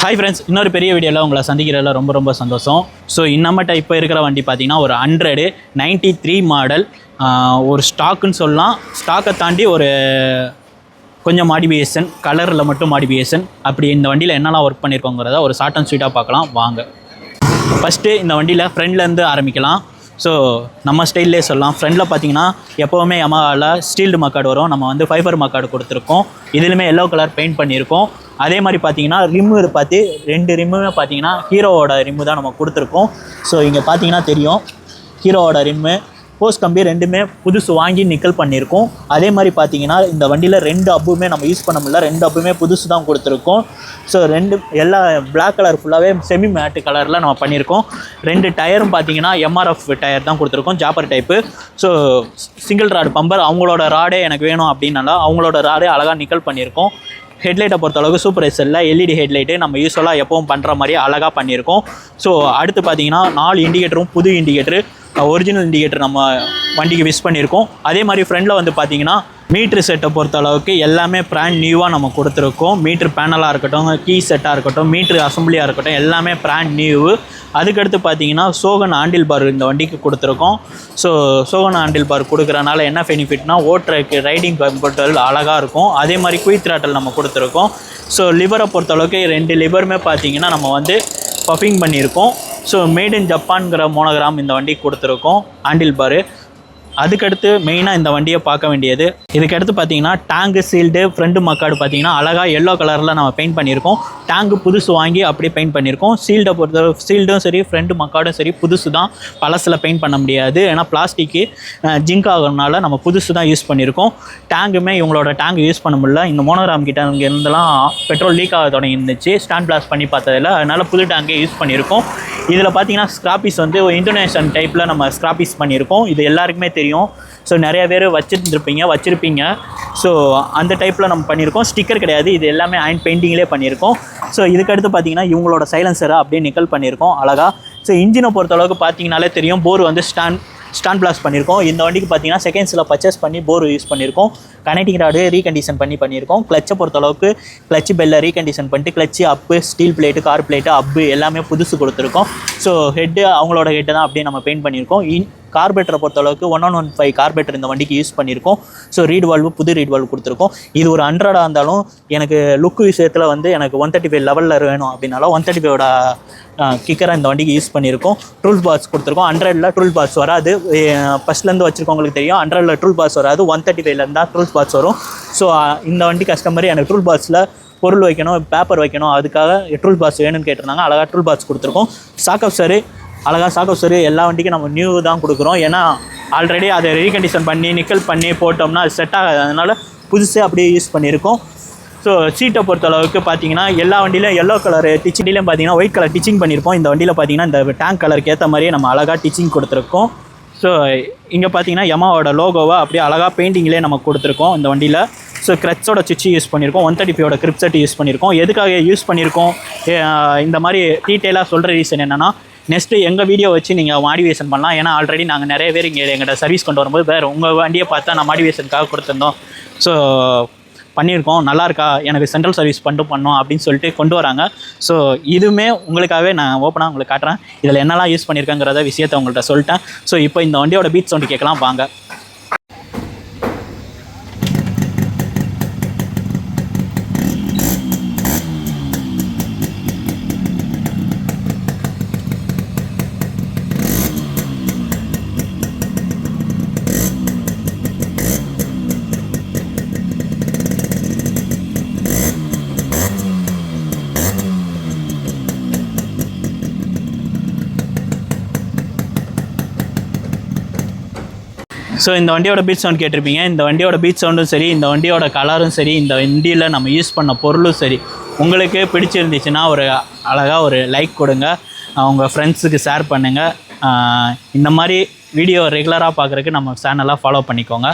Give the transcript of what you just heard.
Hi friends, இன்னொரு பெரிய வீடியோவில் உங்களை சந்திக்கிறதுல ரொம்ப சந்தோஷம். ஸோ நம்மகிட்ட இப்போ இருக்கிற வண்டி பார்த்திங்கன்னா ஒரு 193 மாடல், ஒரு ஸ்டாக்குன்னு சொல்லலாம். ஸ்டாக்கை தாண்டி ஒரு கொஞ்சம் மாடிஃபிகேஷன், கலரில் மட்டும் மாடிஃபிகேஷன். அப்படி இந்த வண்டியில் என்னெல்லாம் ஒர்க் பண்ணியிருக்கோங்கிறத ஒரு ஷார்ட் அண்ட் ஸ்வீட்டாக பார்க்கலாம் வாங்க. ஃபஸ்ட்டு இந்த வண்டியில் ஃப்ரண்ட்லேருந்து ஆரம்பிக்கலாம். ஸோ நம்ம ஸ்டைல்லே சொல்லலாம். ஃப்ரண்டில் பார்த்தீங்கன்னா எப்போவுமே யமஹாவில் ஸ்டீல்டு மக்கார்டு வரும். நம்ம வந்து ஃபைபர் மக்கார்டு கொடுத்துருக்கோம். இதுலையுமே எல்லோ கலர் பெயிண்ட் பண்ணியிருக்கோம். அதே மாதிரி பார்த்தீங்கன்னா ரிம்மு பார்த்து 2 ரிம்முமே பார்த்தீங்கன்னா ஹீரோவோட ரிம்மு தான் நம்ம கொடுத்துருக்கோம். ஸோ இங்கே பார்த்தீங்கன்னா தெரியும், ஹீரோவோட ரிம்மு போஸ்ட் கம்பி ரெண்டுமே புதுசு வாங்கி நிக்கல் பண்ணியிருக்கோம். அதே மாதிரி பார்த்தீங்கன்னா இந்த வண்டியில் 2 அப்புமே நம்ம யூஸ் பண்ண முடியல, 2 அப்புமே புதுசு தான் கொடுத்துருக்கோம். ஸோ எல்லா பிளாக் கலர் ஃபுல்லாகவே செமி மேட்டு கலரில் நம்ம பண்ணியிருக்கோம். 2 டயரும் பார்த்தீங்கன்னா எம்ஆர்எஃப் டயர் தான் கொடுத்துருக்கோம், ஜாப்பர் type. So single rod bumper, அவங்களோட ராடே எனக்கு வேணும் அப்படின்னால அவங்களோட ராடே அழகாக நிக்கல் பண்ணியிருக்கோம். ஹெட்லைட்டை பொறுத்தளவுக்கு சூப்பர் எஸ்எல்ல எல்இடி ஹெட்லைட்டு நம்ம யூஸ்வலாக எப்பவும் பண்ணுற மாதிரி அழகாக பண்ணியிருக்கோம். ஸோ அடுத்து பார்த்தீங்கன்னா 4 இண்டிகேட்டரும் புது இண்டிகேட்டரு, ஒரிஜினல் இண்டிகேட்டர் நம்ம வண்டிக்கு மிஸ் பண்ணியிருக்கோம். அதே மாதிரி ஃப்ரண்டில் வந்து பார்த்தீங்கன்னா மீட்ரு செட்டை பொறுத்தளவுக்கு எல்லாமே பிராண்ட் நியூவாக நம்ம கொடுத்துருக்கோம். மீட்ரு பேனலாக இருக்கட்டும், கீ செட்டாக இருக்கட்டும், மீட்ரு அசம்பிளியாக இருக்கட்டும், எல்லாமே பிராண்ட் நியூவு. அதுக்கடுத்து பார்த்தீங்கன்னா சோகன் ஹேண்டில் பார் இந்த வண்டிக்கு கொடுத்துருக்கோம். ஸோ சோகன் ஹேண்டில் பார் கொடுக்குறனால என்ன பெனிஃபிட்னா ஓட்டுறதுக்கு ரைடிங் கம்ஃபர்டபுள் அழகாக இருக்கும். அதே மாதிரி குயிக் த்ராட்டல் நம்ம கொடுத்துருக்கோம். ஸோ லிவரை பொறுத்தளவுக்கு 2 லிவருமே பார்த்தீங்கன்னா நம்ம வந்து பஃபிங் பண்ணியிருக்கோம். ஸோ மேட் இன் ஜப்பான்கிற மோனோகிராம் இந்த வண்டிக்கு கொடுத்துருக்கோம் ஹேண்டில் பாரு. அதுக்கடுத்து மெயினாக இந்த வண்டியை பார்க்க வேண்டியது, இதுக்கடுத்து பார்த்தீங்கன்னா டேங்கு சீல்டு ஃப்ரண்ட் மக்கார்டு பார்த்தீங்கன்னா அழகாக எல்லோ கலரில் நம்ம பெயிண்ட் பண்ணியிருக்கோம். டேங்கு புதுசு வாங்கி அப்படியே பெயிண்ட் பண்ணியிருக்கோம். சீல்டை பொறுத்த சீல்டும் சரி ஃப்ரண்ட் மக்கார்டும் சரி புதுசு தான், பழசில் பெயிண்ட் பண்ண முடியாது. ஏன்னா பிளாஸ்டிக்கு ஜிங்க் ஆகிறதுனால நம்ம புதுசு தான் யூஸ் பண்ணியிருக்கோம். டேங்குமே இவங்களோட டேங்க் யூஸ் பண்ண முடியல. இந்த மோனோகிராம் கிட்ட இங்கே இருந்தெல்லாம் பெட்ரோல் லீக் ஆக தொடங்கி இருந்துச்சு ஸ்டாண்ட் பிளாஸ்ட் பண்ணி பார்த்ததில், அதனால் புது டேங்கே யூஸ் பண்ணியிருக்கோம். இதில் பார்த்தீங்கன்னா ஸ்க்ராப்பீஸ் வந்து இந்தோனேஷியன் டைப்பில் நம்ம ஸ்க்ராப்பீஸ் பண்ணியிருக்கோம். இது எல்லாருக்குமே தெரியும். ஸோ நிறைய பேர் வச்சுருப்பீங்க. ஸோ அந்த டைப்பில் நம்ம பண்ணியிருக்கோம். ஸ்டிக்கர் கிடையாது, இது எல்லாமே அயன் பெயிண்டிங்லேயே பண்ணியிருக்கோம். ஸோ இதுக்கடுத்து பார்த்தீங்கன்னா இவங்களோட சைலன்சரை அப்படியே நிக்கல் பண்ணியிருக்கோம் அழகாக. ஸோ இன்ஜினை பொறுத்தளவுக்கு பார்த்தீங்கனாலே தெரியும், போர் வந்து ஸ்டாண்ட் பிளாஸ்ட் பண்ணியிருக்கோம். இந்த வண்டிக்கு பார்த்தீங்கன்னா செகண்ட்ஸில் பர்ச்சேஸ் பண்ணி போர் யூஸ் பண்ணியிருக்கோம். கனெக்டிங் ராடு ரீகண்டிஷன் பண்ணியிருக்கோம். கிளச்சை பொறுத்தளவுக்கு கிளச்சு பெல்லை ரீகண்டிஷன் பண்ணிட்டு கிளச்சு அப்பு, ஸ்டீல் பிளேட்டு, கார் பிளேட்டு, அப்பு எல்லாமே புதுசு கொடுத்துருக்கோம். ஸோ ஹெட்டு அவங்களோட ஹெட்டை தான் அப்படியே நம்ம பெயிண்ட் பண்ணியிருக்கோம். கார்பரேட்டரை பொறுத்தளவுக்கு 1115 கார்பரேட்டர் இந்த வண்டிக்கு யூஸ் பண்ணியிருக்கோம். ஸோ ரீட் வால்வு புது ரீட் வால்வு கொடுத்துருக்கோம். இது ஒரு 100 இருந்தாலும் எனக்கு லுக்கு விஷயத்தில் வந்து எனக்கு 135 லெவலில் வேணும் அப்படின்னாலும் 135ஓட கிக்கரை இந்த வண்டிக்கு யூஸ் பண்ணியிருக்கோம். டூல் பாக்ஸ் கொடுத்துருக்கோம். 100ல் டூல் பாக்ஸ் வராது, ஃபஸ்ட்லேருந்து வச்சுருக்கவங்களுக்கு தெரியும். 100ல் டூல் பாக்ஸ் வராது, 135லேருந்து தான் டூல் பாக்ஸ் வரும். ஸோ இந்த வண்டி கஸ்டமர் எனக்கு டூல் பாக்ஸில் பொருள் வைக்கணும், பேப்பர் வைக்கணும், அதுக்காக டூல் பாக்ஸ் வேணும்னு கேட்டிருந்தாங்க. அழகாக டூல் பாக்ஸ் கொடுத்துருக்கோம். சாக்கப் சரி அழகாக சாக்கப் சரி எல்லா வண்டிக்கும் நம்ம நியூ தான் கொடுக்குறோம். ஏன்னா ஆல்ரெடி அதை ரீகண்டிஷன் பண்ணி நிக்கல் பண்ணி போட்டோம்னா அது செட் ஆகாது, அதனால் புதுசே அப்படியே யூஸ் பண்ணியிருக்கோம். ஸோ சீட்டை பொறுத்தளவுக்கு பார்த்தீங்கன்னா எல்லா வண்டியிலும் எல்லோ கலர் டிச்சிங்லேயும் பார்த்தீங்கன்னா ஒயிட் கலர் டிச்சிங் பண்ணியிருப்போம். இந்த வண்டியில் பார்த்தீங்கன்னா இந்த டேங்க் கலருக்கு ஏற்ற மாதிரியே நம்ம அழகாக டிச்சிங் கொடுத்துருக்கோம். ஸோ இங்கே பார்த்தீங்கன்னா யமாவோட லோகோவை அப்படியே அழகாக பெயிண்டிங்லேயே நம்ம கொடுத்துருக்கோம் இந்த வண்டியில். ஸோ கிரச்சோட சுவிட்ச் யூஸ் பண்ணியிருக்கோம், 135ஓட கிரிப் செட் யூஸ் பண்ணியிருக்கோம். எதுக்காக யூஸ் பண்ணியிருக்கோம் இந்த மாதிரி டீட்டெயிலாக சொல்கிற ரீசன் என்னென்னா, நெக்ஸ்ட்டு எங்கள் வீடியோ வச்சு நீங்கள் மாடிஃபிகேஷன் பண்ணலாம். ஏன்னா ஆல்ரெடி நாங்கள் நிறைய பேர் இங்கே எங்கள்கிட்ட சர்வீஸ் கொண்டு வரும்போது வேறு உங்கள் வண்டியை பார்த்தா நான் மாடிஃபிகேஷனுக்காக கொடுத்துருந்தோம். ஸோ பண்ணியிருக்கோம், நல்லாயிருக்கா, எனக்கு சென்ட்ரல் சர்வீஸ் பண்ணோம் அப்படின்னு சொல்லிட்டு கொண்டு வராங்க. ஸோ இதுவுமே உங்களுக்காகவே நான் ஓப்பனாக உங்களுக்கு காட்டுறேன். இதில் என்னெல்லாம் யூஸ் பண்ணியிருக்கேங்கிறத விஷயத்தை உங்கள்கிட்ட சொல்லிட்டேன். ஸோ இப்போ இந்த வண்டியோட பீட் சவுண்டு கேட்கலாம் வாங்க. ஸோ இந்த வண்டியோட பீட் சவுண்ட் கேட்டிருப்பீங்க. இந்த வண்டியோட பீட் சவுண்டும் சரி, இந்த வண்டியோட கலரும் சரி, இந்த வண்டியில் நம்ம யூஸ் பண்ண பொருளும் சரி உங்களுக்கு பிடிச்சிருந்துச்சுன்னா ஒரு அழகாக ஒரு லைக் கொடுங்க, உங்கள் ஃப்ரெண்ட்ஸுக்கு ஷேர் பண்ணுங்கள். இந்த மாதிரி வீடியோ ரெகுலராக பார்க்குறதுக்கு நம்ம சேனலாக ஃபாலோ பண்ணிக்கோங்க.